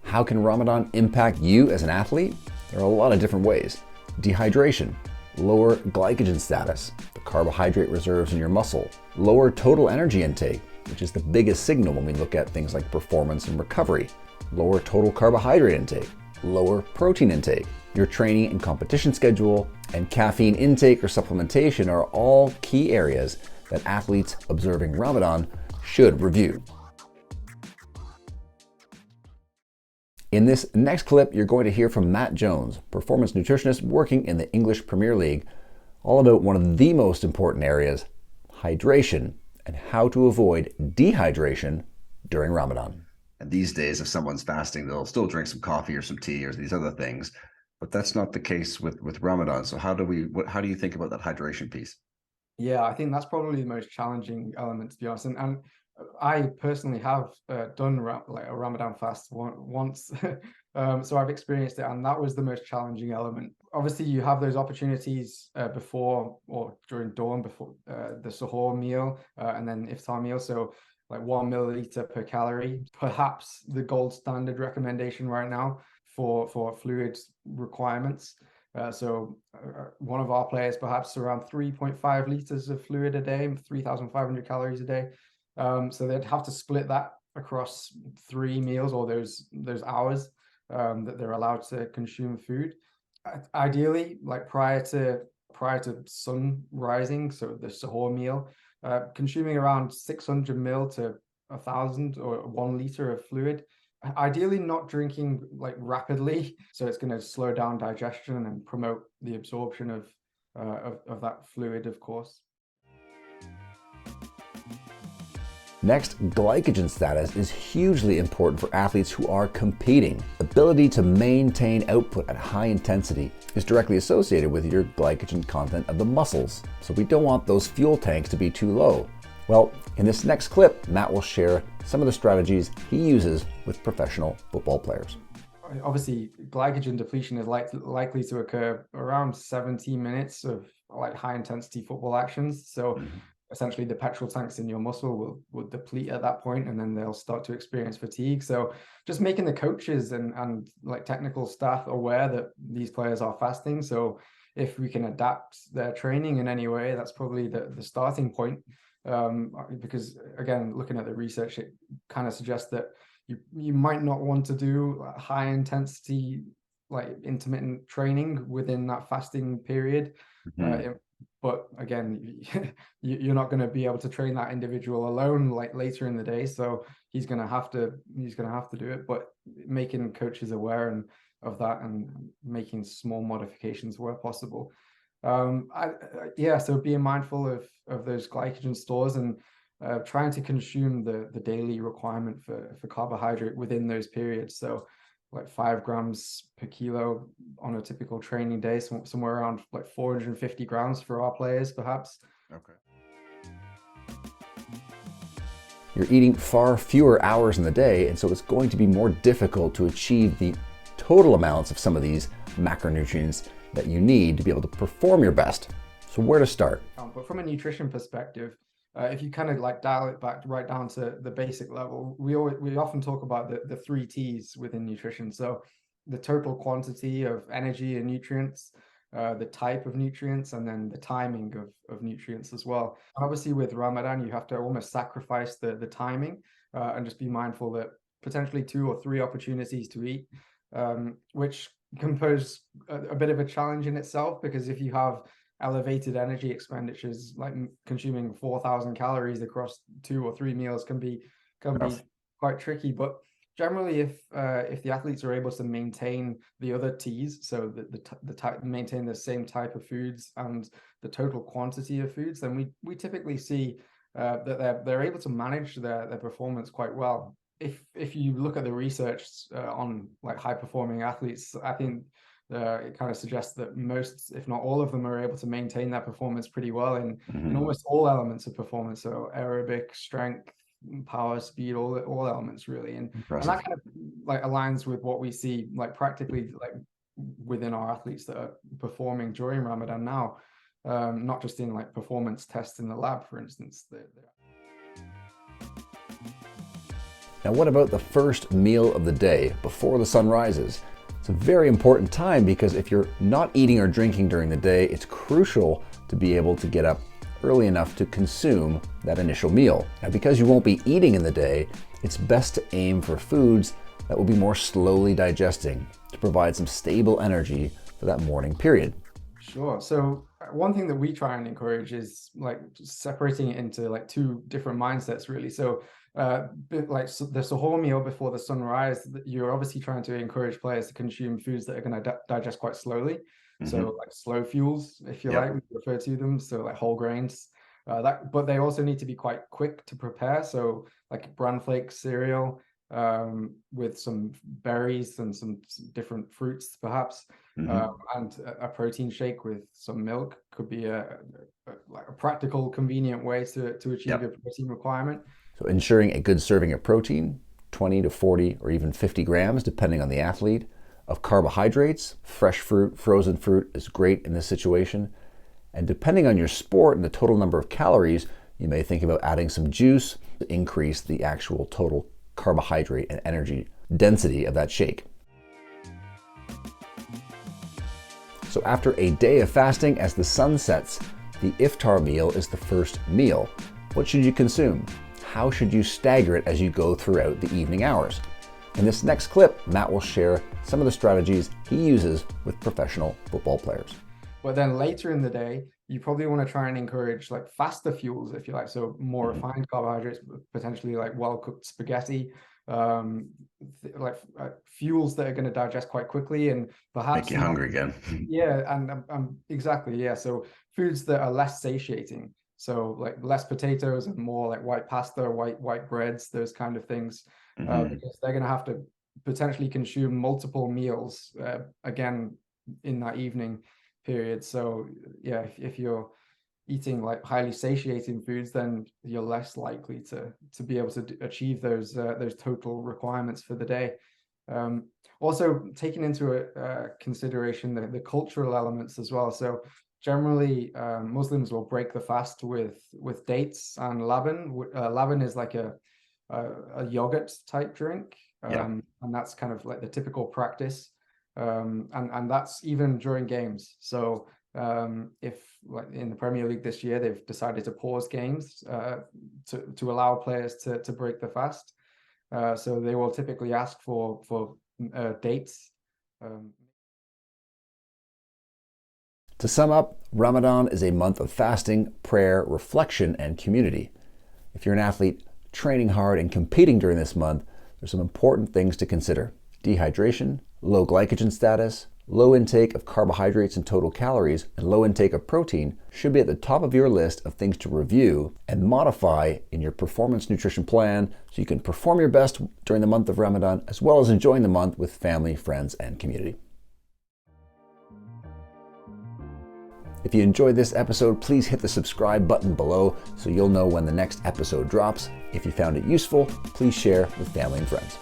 How can Ramadan impact you as an athlete? There are a lot of different ways. Dehydration, lower glycogen status, the carbohydrate reserves in your muscle, lower total energy intake, which is the biggest signal when we look at things like performance and recovery, lower total carbohydrate intake, lower protein intake, your training and competition schedule, and caffeine intake or supplementation are all key areas that athletes observing Ramadan should review. In this next clip, you're going to hear from Matt Jones, performance nutritionist working in the English Premier League, all about one of the most important areas, hydration, and how to avoid dehydration during Ramadan. And these days, if someone's fasting, they'll still drink some coffee or some tea or these other things, but that's not the case with Ramadan. So how do you think about that hydration piece? Yeah, I think that's probably the most challenging element, to be honest. And I personally have done like a Ramadan fast once, so I've experienced it, and that was the most challenging element. Obviously, you have those opportunities before or during dawn, before the suhoor meal, and then iftar meal. So like 1 milliliter per calorie, perhaps the gold standard recommendation right now for fluid requirements. So one of our players perhaps around 3.5 liters of fluid a day, 3,500 calories a day. So they'd have to split that across 3 meals or those hours that they're allowed to consume food. Ideally, like prior to sun rising, so the suhoor meal, consuming around 600 ml to 1,000 or 1 liter of fluid. Ideally not drinking like rapidly, so it's going to slow down digestion and promote the absorption of that fluid, of course. Next, glycogen status is hugely important for athletes who are competing. Ability to maintain output at high intensity is directly associated with your glycogen content of the muscles, so we don't want those fuel tanks to be too low. Well, in this next clip, Matt will share some of the strategies he uses with professional football players. Obviously, glycogen depletion is likely to occur around 17 minutes of like high intensity football actions. So essentially the petrol tanks in your muscle will deplete at that point, and then they'll start to experience fatigue. So just making the coaches and like technical staff aware that these players are fasting. So if we can adapt their training in any way, that's probably the starting point. Because again, looking at the research, it kind of suggests that you might not want to do high intensity, like intermittent training within that fasting period. But again, you're not going to be able to train that individual alone like later in the day. So he's going to have to do it. But making coaches aware of that and making small modifications where possible. So being mindful of those glycogen stores and trying to consume the daily requirement for carbohydrate within those periods. So like 5 grams per kilo on a typical training day, somewhere around like 450 grams for our players, perhaps. Okay. You're eating far fewer hours in the day, and so it's going to be more difficult to achieve the total amounts of some of these macronutrients that you need to be able to perform your best. So where to start? But from a nutrition perspective, if you kind of like dial it back right down to the basic level, we often talk about the 3 T's within nutrition. So the total quantity of energy and nutrients, the type of nutrients, and then the timing of nutrients as well. Obviously with Ramadan, you have to almost sacrifice the timing and just be mindful that potentially 2 or 3 opportunities to eat, which can pose a bit of a challenge in itself, because if you have elevated energy expenditures, like consuming 4,000 calories across 2 or 3 meals can be quite tricky. But generally, if the athletes are able to maintain the other T's, so the type, maintain the same type of foods and the total quantity of foods, then we typically see that they're able to manage their performance quite well. If you look at the research on like high performing athletes, I think it kind of suggests that most, if not all of them, are able to maintain their performance pretty well in almost all elements of performance. So aerobic, strength, power, speed, all elements really. And that kind of like aligns with what we see like practically like within our athletes that are performing during Ramadan now, not just in like performance tests in the lab, for instance. Now, what about the first meal of the day before the sun rises? It's a very important time because if you're not eating or drinking during the day, it's crucial to be able to get up early enough to consume that initial meal. Now, because you won't be eating in the day, it's best to aim for foods that will be more slowly digesting to provide some stable energy for that morning period. Sure. So one thing that we try and encourage is like just separating it into like two different mindsets, really. So like the sahur meal before the sunrise, you're obviously trying to encourage players to consume foods that are going to digest quite slowly. So like slow fuels, if you like, we refer to them. So like whole grains, but they also need to be quite quick to prepare. So like bran flakes cereal with some berries and some different fruits, perhaps, and a protein shake with some milk could be like a practical, convenient way to achieve your protein requirement. So ensuring a good serving of protein, 20 to 40 or even 50 grams, depending on the athlete, of carbohydrates. Fresh fruit, frozen fruit is great in this situation. And depending on your sport and the total number of calories, you may think about adding some juice to increase the actual total carbohydrate and energy density of that shake. So after a day of fasting, as the sun sets, the iftar meal is the first meal. What should you consume? How should you stagger it as you go throughout the evening hours? In this next clip, Matt will share some of the strategies he uses with professional football players. But then later in the day, you probably want to try and encourage like faster fuels, if you like, so more refined carbohydrates, potentially like well-cooked spaghetti, fuels that are going to digest quite quickly and perhaps make you hungry again. And exactly, yeah. So foods that are less satiating, so like less potatoes and more like white pasta, white breads, those kind of things, because they're going to have to potentially consume multiple meals again in that evening period. So yeah, if you're eating like highly satiating foods, then you're less likely to be able to achieve those total requirements for the day. Also taking into consideration the cultural elements as well. So generally, Muslims will break the fast with dates and laban. Laban is like a yogurt type drink, and that's kind of like the typical practice. And that's even during games. So if like in the Premier League this year, they've decided to pause games to allow players to break the fast. So they will typically ask for dates. To sum up, Ramadan is a month of fasting, prayer, reflection, and community. If you're an athlete training hard and competing during this month, there's some important things to consider. Dehydration, low glycogen status, low intake of carbohydrates and total calories, and low intake of protein should be at the top of your list of things to review and modify in your performance nutrition plan so you can perform your best during the month of Ramadan, as well as enjoying the month with family, friends, and community. If you enjoyed this episode, please hit the subscribe button below so you'll know when the next episode drops. If you found it useful, please share with family and friends.